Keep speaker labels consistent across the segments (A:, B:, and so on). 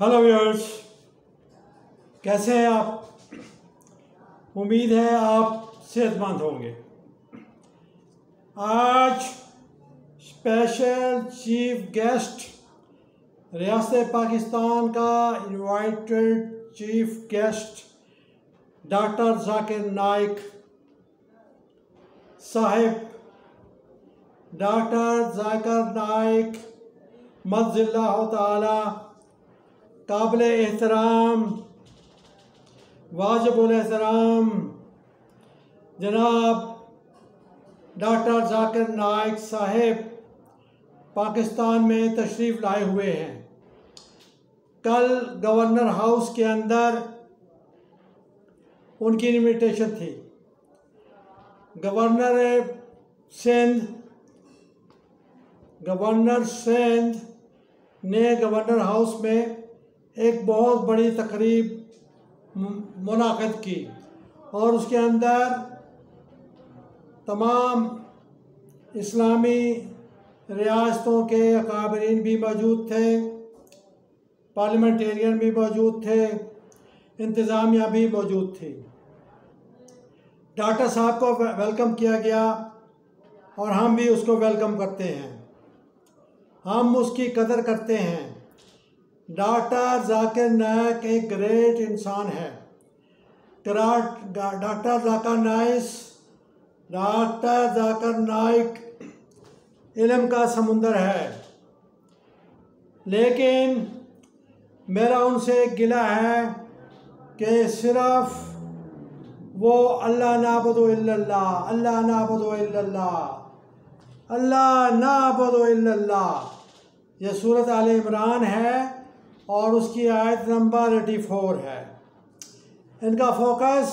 A: Hello viewers, कैसे हैं आप? उम्मीद है आप सेहतमंद होंगे। आज स्पेशल चीफ गेस्ट, रियासत पाकिस्तान का invited chief guest doctor Zakir Naik साहिब। डॉक्टर जाकिर नाइक मज़िल्लाहु ताला काबिल एहतराम, वाजिबुल एहतराम जनाब डॉक्टर जाकिर नाइक साहिब पाकिस्तान में तशरीफ़ लाए हुए हैं। कल गवर्नर हाउस के अंदर उनकी इनविटेशन थी। गवर्नर सिंध ने गवर्नर हाउस में एक बहुत बड़ी तकरीब मुनाक़िद की और उसके अंदर तमाम इस्लामी रियासतों के अकाबरीन भी मौजूद थे, पार्लियामेंटेरियन भी मौजूद थे, इंतज़ामिया भी मौजूद थी। डॉक्टर साहब को वेलकम किया गया और हम भी उसको वेलकम करते हैं, हम उसकी कदर करते हैं। डॉक्टर जाकिर नाइक एक ग्रेट इंसान है। डॉक्टर जाकिर नाइक इल्म का समुंदर है, लेकिन मेरा उनसे एक गिला है कि सिर्फ वो अल्लाह नाबुदु इल्लल्लाह, अल्लाह नाबुदु इल्लल्लाह, अल्लाह नाबुदु इल्लल्लाह, ये सूरत आले इमरान है और उसकी आयत नंबर 84 है। इनका फोकस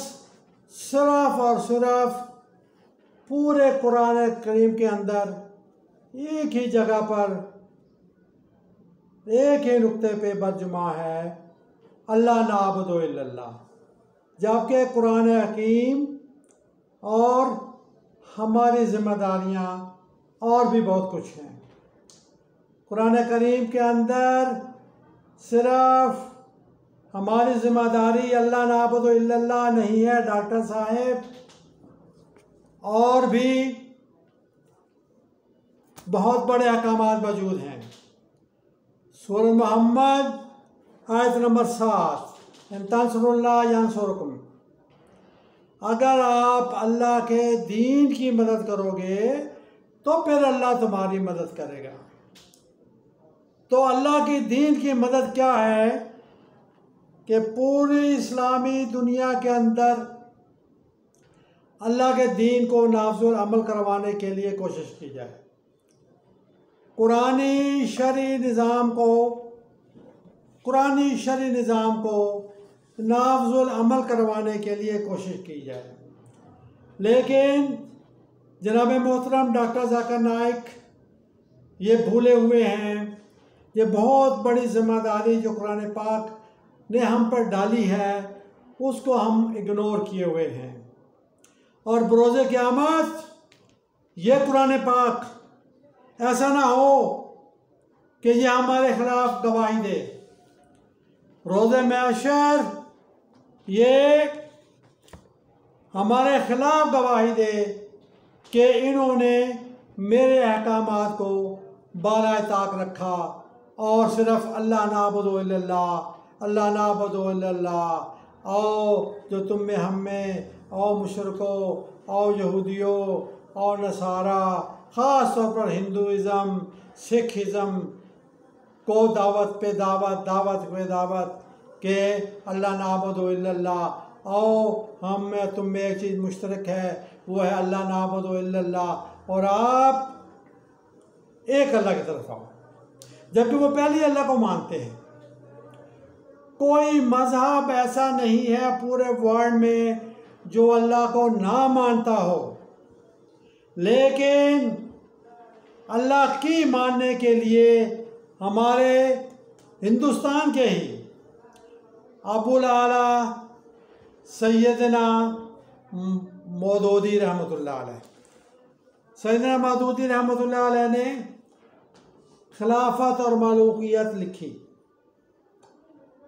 A: सिर्फ और सिर्फ पूरे कुरान करीम के अंदर एक ही जगह पर, एक ही नुक्ते पे बरजुमा है, अल्लाह नाबुदु इल्लल्लाह। जबकि कुरान हकीम और हमारी ज़िम्मेदारियाँ और भी बहुत कुछ हैं। कुरान करीम के अंदर सिर्फ हमारी ज़िम्मेदारी अल्लाह नाबुदु इल्लल्लाह नहीं है डॉक्टर साहब, और भी बहुत बड़े अहकामात मौजूद हैं। सूरह मोहम्मद आयत नंबर 7, इन तंसुरुल्लाह यंसुरकुम, अगर आप अल्लाह के दीन की मदद करोगे तो फिर अल्लाह तुम्हारी मदद करेगा। तो अल्लाह की दीन की मदद क्या है कि पूरी इस्लामी दुनिया के अंदर अल्लाह के दीन को नाफिज़ अमल करवाने के लिए कोशिश की जाए, कुरानी शरई निज़ाम को नाफिज़ अमल करवाने के लिए कोशिश की जाए। लेकिन जनाब मोहतरम डॉक्टर जाकिर नाइक ये भूले हुए हैं, ये बहुत बड़ी ज़िम्मेदारी जो कुरान पाक ने हम पर डाली है उसको हम इग्नोर किए हुए हैं। और बरोज़े क़यामत ये कुरान पाक ऐसा ना हो कि ये हमारे ख़िलाफ़ गवाही दे। रोज़े महशर ये हमारे ख़िलाफ़ गवाही दे कि इन्होंने मेरे अहकामात को बालाए ताक रखा और सिर्फ अल्लाह नाबुदु इल्लल्लाह, अल्लाह नाबुदु इल्लल्लाह, आओ जो तुम में हम में, आओ मुशरिकों, आओ यहूदियों, आओ नसारा, ख़ास तौर पर हिंदुइज़म, सिखिज़म को दावत पे दावत के अल्लाह नाबुदु इल्लल्लाह, आओ हम में तुम में एक चीज़ मुश्तरक है, वो है अल्लाह नाबुदु इल्लल्लाह, और आप एक अल्लाह की तरफ आओ। जबकि वो पहले अल्लाह को मानते हैं। कोई मज़हब ऐसा नहीं है पूरे वर्ल्ड में जो अल्लाह को ना मानता हो, लेकिन अल्लाह की मानने के लिए हमारे हिंदुस्तान के ही अबुल आला सैयदना मौदूदी रहमतुल्लाह अलैह, सैयदना मौदूदी रहमतुल्लाह अलैह ने खिलाफत और मलूकियत लिखी।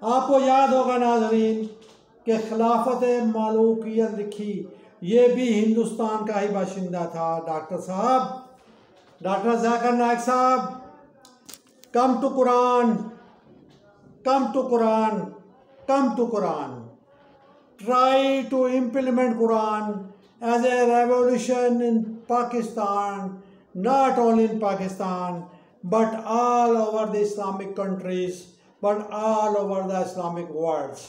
A: आपको याद होगा नाज़रीन कि खिलाफत मलूकियत लिखी, ये भी हिंदुस्तान का ही बाशिंदा था। डॉक्टर साहब, डॉक्टर ज़ाकिर नाइक साहब, come to Quran, come to Quran, come to Quran, try to implement Quran as a revolution in Pakistan, not only in Pakistan but all over the Islamic countries, but all over the Islamic world.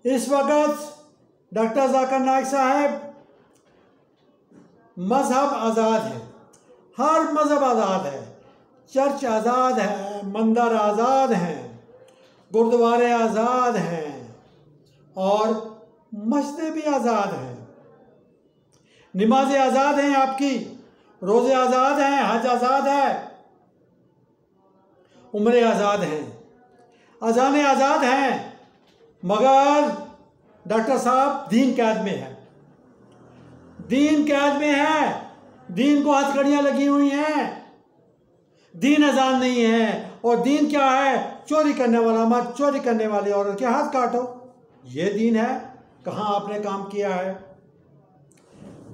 A: इस वक्त doctor Zakir Naik साहब, मज़हब आज़ाद है, हर मज़हब आज़ाद है, church आज़ाद है, मंदिर आज़ाद हैं, गुरुद्वारे आज़ाद हैं और मस्जिदें भी आज़ाद हैं, नमाज़ें आज़ाद हैं, आपकी रोज़े आज़ाद हैं, हज आज़ाद है, उम्रे आज़ाद हैं, अज़ानें आज़ाद हैं, मगर डॉक्टर साहब दीन कैद में है, दीन कैद में है, दीन को हथकड़ियाँ लगी हुई हैं, दीन अजान नहीं है। और दीन क्या है? चोरी करने वाला मत, चोरी करने वाली औरत के हाथ काटो, ये दीन है। कहाँ आपने काम किया है?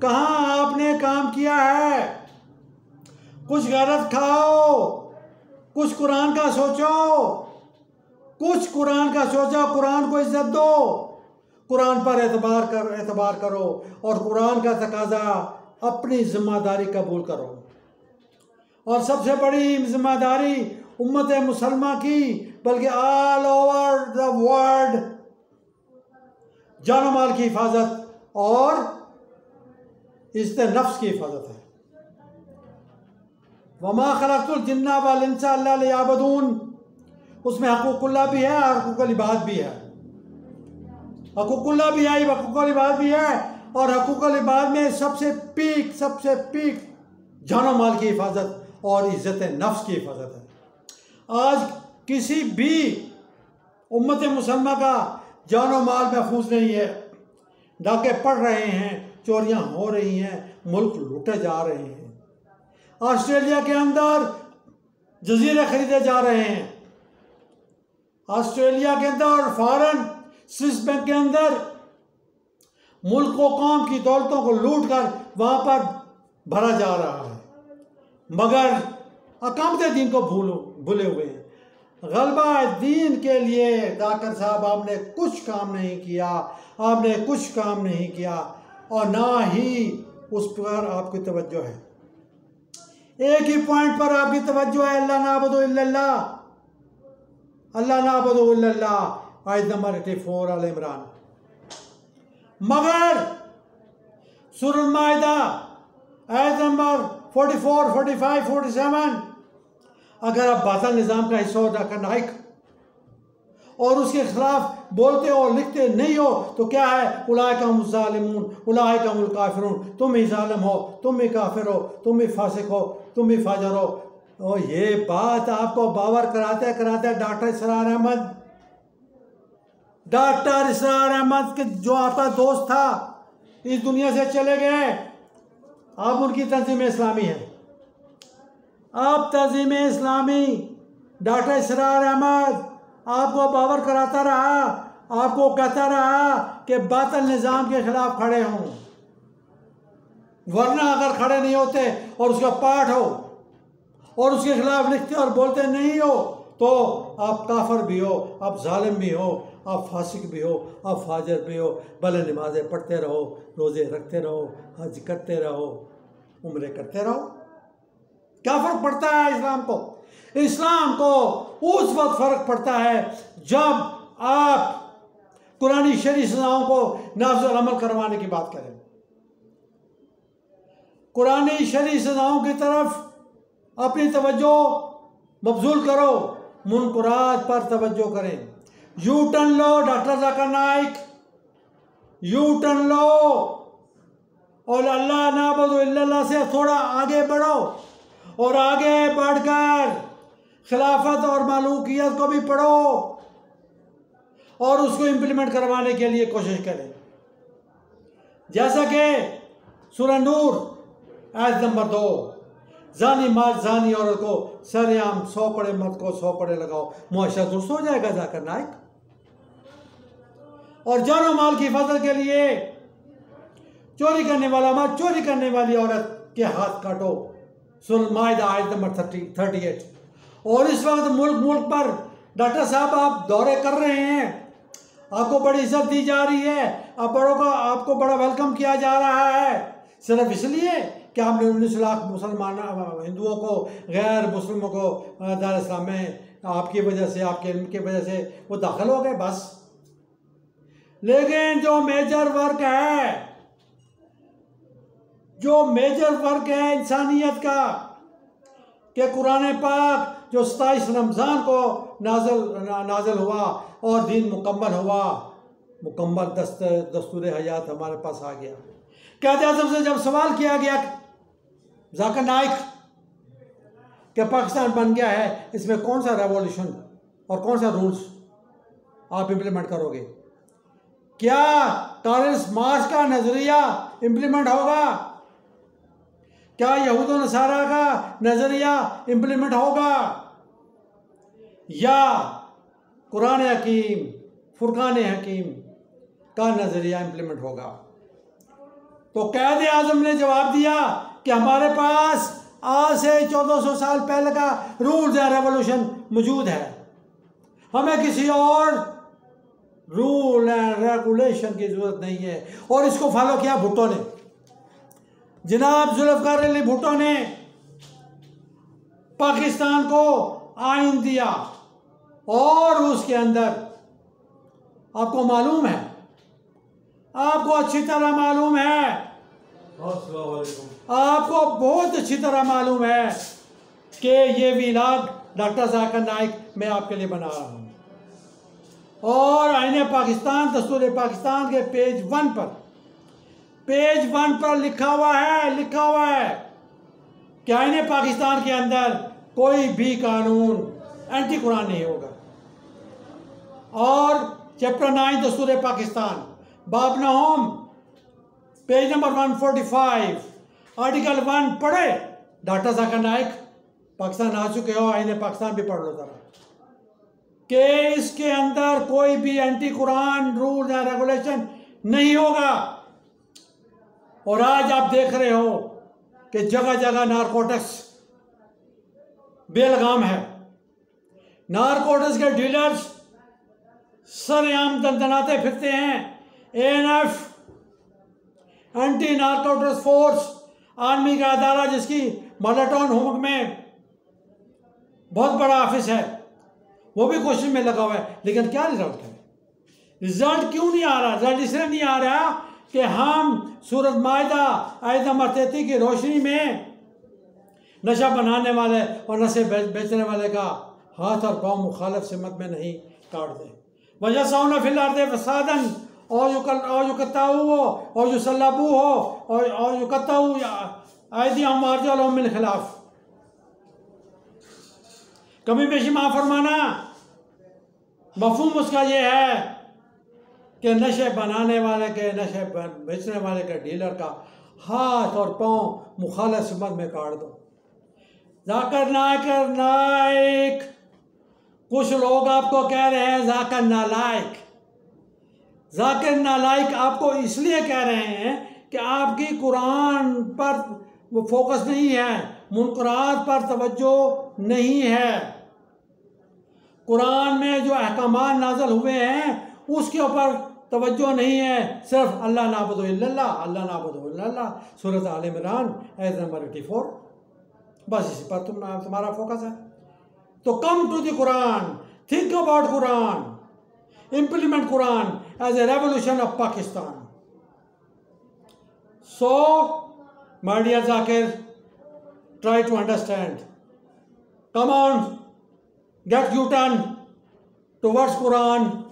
A: कहाँ आपने काम किया है? कुछ गैरत खाओ, कुछ कुरान का सोचो, कुछ कुरान का सोचो, कुरान को इज्जत दो, कुरान पर एतबार करो और कुरान का तकाजा अपनी जिम्मेदारी कबूल करो। और सबसे बड़ी जिम्मेदारी उम्मत मुसलमा की, बल्कि ऑल ओवर द वर्ल्ड, जान माल की हिफाजत और इज्जत नफ्स की हिफाजत है। वमा खलक़तुल जिन्ना वल इंसा इल्ला लियअबुदून, उसमें हकूकुल्लाह भी है और हकूकुल इबाद भी है। हकूकुल्लाह भी है, हकूकुल इबाद भी है। और हकूकुल इबाद में सबसे पीक जान माल की हिफाजत और इज्जत नफ्स की हिफाजत है। आज किसी भी उम्मत मुसलमा का जानो माल महफूज नहीं है। डाके पड़ रहे हैं, चोरियां हो रही हैं, मुल्क लूटे जा रहे हैं। ऑस्ट्रेलिया के अंदर जजीरे खरीदे जा रहे हैं, ऑस्ट्रेलिया के अंदर फॉरेन स्विस बैंक के अंदर मुल्क को कौम की दौलतों को लूट कर वहाँ पर भरा जा रहा है, मगर अकामते दीन को भूले हुए हैं। गलबा दीन के लिए ज़ाकिर साहब आपने कुछ काम नहीं किया, आपने कुछ काम नहीं किया और ना ही उस पर आपकी तवज्जो है। एक ही पॉइंट पर आपकी तवज्जो है, अल्लाह नाबुदु इल्लल्लाह, अल्लाह नाबुदु इल्लल्लाह, आयत नंबर 84 अल इमरान। मगर सूरह माइदा आयत नंबर 44, 45, 47, अगर आप बातिल निज़ाम का हिस्सा हो डॉक्टर नाइक और उसके खिलाफ बोलते हो, लिखते नहीं हो, तो क्या है? उलाइका हुमुज़ ज़ालिमून, उलाइका हुमुल काफ़िरून, तुम ही ज़ालिम हो, तुम ही काफिर हो, तुम ही फासिक हो, तुम ही फाजर हो। और ये बात आपको बावर कराते कराते डॉक्टर इसरार अहमद के जो आपका दोस्त था इस दुनिया से चले गए। अब उनकी तंजीम इस्लामी है, अब तंजीम इस्लामी डॉक्टर इसरार अहमद आपको बावर कराता रहा, आपको कहता रहा कि बातिल निज़ाम के खिलाफ खड़े हों, वरना अगर खड़े नहीं होते और उसका पाठ हो और उसके खिलाफ लिखते और बोलते नहीं हो तो आप काफिर भी हो, आप जालिम भी हो, आप फासिक भी हो, आप फाजर भी हो। भले नमाज़ें पढ़ते रहो, रोज़े रखते रहो, हज करते रहो, उम्रे करते रहो, क्या फ़र्क पड़ता है इस्लाम को? इस्लाम को उस वक्त फ़र्क पड़ता है जब आप कुरानी शरई सज़ाओं को नाफ़िज़ अमल करवाने की बात करें। कुरानी शरई सज़ाओं की तरफ अपनी तवज्जो मबज़ूल करो, मुनकरात पर तवज्जो करें। यू टर्न लो doctor Zakir Naik, U turn लो और अल्लाह नाबुदु इल्लल्लाह से थोड़ा आगे बढ़ो और आगे बढ़कर खिलाफत और मलूकियत को भी पढ़ो और उसको इम्प्लीमेंट करवाने के लिए कोशिश करें। जैसा कि सूरह नूर आयत नंबर 2, जानी मर्द जानी औरत को सरेआम 100 कड़े मत को 100 कड़े लगाओ, मुआशरा दुरुस्त हो जाएगा जाकिर नाइक। और जानो माल की हिफाजत के लिए चोरी करने वाला मर्द, चोरी करने वाली औरत के हाथ काटो, सूरह माइदा आयत नंबर 38। और इस वक्त मुल्क पर डॉक्टर साहब आप दौरे कर रहे हैं, आपको बड़ी इज्जत दी जा रही है, आप बड़ों का आपको बड़ा वेलकम किया जा रहा है, सिर्फ इसलिए कि आपने 19 लाख मुसलमान हिंदुओं को, गैर मुस्लिमों को दार इस्लाम में आपकी वजह से, आपके इल्म की वजह से वो दाखिल हो गए बस। लेकिन जो मेजर वर्क है, जो मेजर वर्क है इंसानियत का, कि कुरान पाक जो 27 रमज़ान को नाज़िल हुआ और दीन मुकम्मल हुआ, मुकम्मल दस्तूर हयात हमारे पास आ गया। क़ायद आज़म से जब सवाल किया गया जाकिर नाइक कि पाकिस्तान बन गया है, इसमें कौन सा रेवोल्यूशन और कौन सा रूल्स आप इम्प्लीमेंट करोगे, क्या कार्ल मार्क्स का नज़रिया इम्प्लीमेंट होगा, क्या यहूद और नसारा का नज़रिया इम्प्लीमेंट होगा, या कुरान हकीम फुरकान हकीम का नज़रिया इम्प्लीमेंट होगा। तो क़ायद आज़म ने जवाब दिया कि हमारे पास आज से 1400 साल पहले का रूल्स एंड रेवोल्यूशन मौजूद है, हमें किसी और रूल एंड रेगुलेशन की ज़रूरत नहीं है। और इसको फॉलो किया भुट्टो ने, जनाब जुल्फ़िकार अली भुट्टो ने पाकिस्तान को आइन दिया, और उसके अंदर आपको मालूम है, आपको अच्छी तरह मालूम है, आपको बहुत अच्छी तरह मालूम है कि ये वीलाग डॉक्टर जाकिर नाइक मैं आपके लिए बना रहा हूँ। और आईने पाकिस्तान, दस्तूर पाकिस्तान के पेज 1 पर लिखा हुआ है कि आईने पाकिस्तान के अंदर कोई भी कानून एंटी कुरान नहीं होगा। और चैप्टर 9 दस्तूर पाकिस्तान, बाब नहोम, पेज नंबर 145, आर्टिकल 1 पढ़े। डॉक्टर जाकिर नाइक पाकिस्तान आ चुके हो, आईने पाकिस्तान भी पढ़ लो जरा, कि इसके अंदर कोई भी एंटी कुरान रूल या रेगुलेशन नहीं होगा। और आज आप देख रहे हो कि जगह जगह नारकोटिक्स बेलगाम है, नारकोटिक्स के डीलर्स सरेआम दंदनाते फिरते हैं। ANF anti narcotics force army का अदारा, जिसकी मालाटाउन होमवर्क में बहुत बड़ा ऑफिस है, वो भी कोशिश में लगा हुआ है। लेकिन क्या रिजल्ट है? रिजल्ट क्यों नहीं आ रहा? रिजल्ट इसलिए नहीं आ रहा कि हम सूरह माइदा आयत नंबर 33 की रोशनी में नशा बनाने वाले और नशे बेचने वाले का हाथ और पाँव मुखालिफ सिमत में नहीं काट दें। वजह साउना फिलहाल फसादन और युकताऊ और युसल्लबू हो और युकताऊ आयदिया मार्जल मिल खिलाफ, कमी बेशी माफ़ फरमाना। मफहूम उसका ये है कि नशे बनाने वाले के, नशे बेचने वाले के, डीलर का हाथ और पाँव मुखालिफ सिमत में काट दो। जाकिर नाइक, कुछ लोग आपको कह रहे हैं जाकिर नालायक। जाकिर नालायक आपको इसलिए कह रहे हैं कि आपकी कुरान पर वो फोकस नहीं है, मुनकरात पर तवज्जो नहीं है। कुरान में जो अहकामात नाज़िल हुए हैं उसके ऊपर तवज्जो नहीं है, सिर्फ अल्लाह नाबुदु इल्लल्लाह, अल्लाह नाबुदु इल्लल्लाह, सूरह आल इमरान आयत नंबर 84, बस इसी पर तुम्हारा फोकस है। तो come to the Quran, think about Quran, implement Quran as a revolution of Pakistan. So, my dear Zakir, try to understand. Come on, get U-turn towards Quran,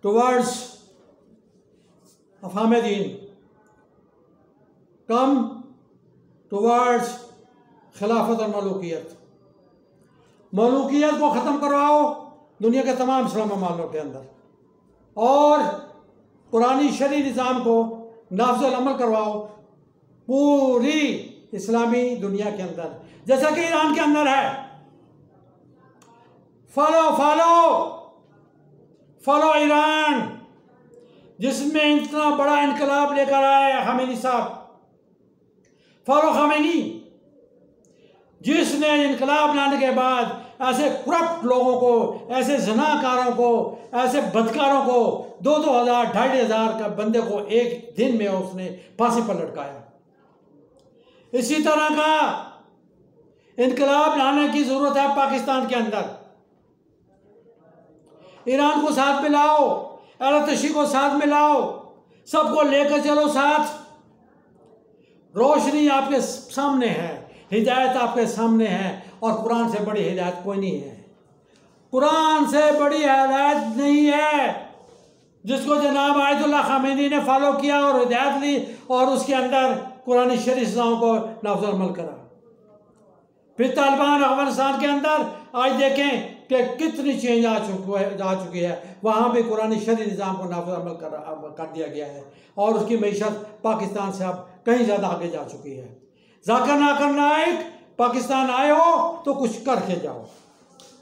A: towards Ahmadin. Come towards खिलाफत और मलूकियत। मलूकियत को ख़त्म करवाओ दुनिया के तमाम इस्लाम मामलों के अंदर, और कुरानी शरी निज़ाम को नाफ़िज़ अमल करवाओ पूरी इस्लामी दुनिया के अंदर, जैसा कि ईरान के अंदर है। फॉलो फॉलो फॉलो ईरान, जिसमें इतना बड़ा इनकलाब लेकर आए खामेनी साहब। फॉलो खामेनी, जिसने इनकलाब लाने के बाद ऐसे करप्ट लोगों को, ऐसे ज़नाकारों को, ऐसे बदकारों को 2-2 हज़ार 2,500 का बंदे को एक दिन में उसने फांसी पर लटकाया। इसी तरह का इनकलाब लाने की ज़रूरत है पाकिस्तान के अंदर। ईरान को साथ में लाओ, अरतशी को साथ में लाओ, सबको लेकर चलो साथ। रोशनी आपके सामने है, हिदायत आपके सामने है, और कुरान से बड़ी हिदायत कोई नहीं है। कुरान से बड़ी हिदायत नहीं है, जिसको जनाब आयतुल्लाह खामेनी ने फॉलो किया और हिदायत ली और उसके अंदर कुरानी शरीफ को नाफिज अमल करा। फिर तालिबान अफगानिस्तान के अंदर आज देखें कि कितनी चेंज आ चुकी है। वहाँ भी कुरानी शरीफ निज़ाम को नाफिज अमल कर दिया गया है और उसकी मईशत पाकिस्तान से अब कहीं ज़्यादा आगे जा चुकी है। जाकिर नाइक पाकिस्तान आए हो तो कुछ करके जाओ।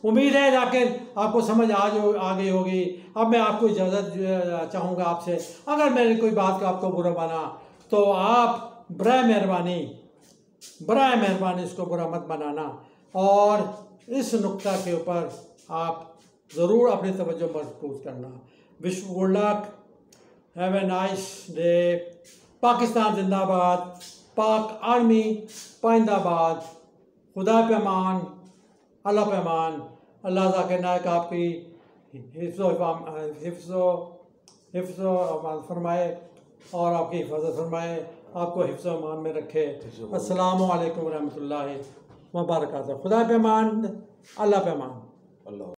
A: उम्मीद है जाकिर आपको समझ आ गई होगी। अब मैं आपको इजाज़त चाहूँगा आपसे। अगर मेरी कोई बात का आपको बुरा बना तो आप बराए मेहरबानी इसको बुरा मत बनाना, और इस नुक्ता के ऊपर आप ज़रूर अपनी तवज्जो मरकूज़ करना। Wish good luck, have a nice day. Pakistan जिंदाबाद, पाक आर्मी पाइंदाबाद। खुदा पे अमान, अल्लाह पे अमान। अल्लाह जाकिर नाइक आपकी हिफ्ज़ो अमान फरमाए और आपकी हिफाजत फरमाए, आपको हिफ्ज़ो अमान में रखे। अस्सलामु अलैकुम रहमतुल्लाहि व बरकातहू। खुदा पे अमान, अल्लाह पे अमान।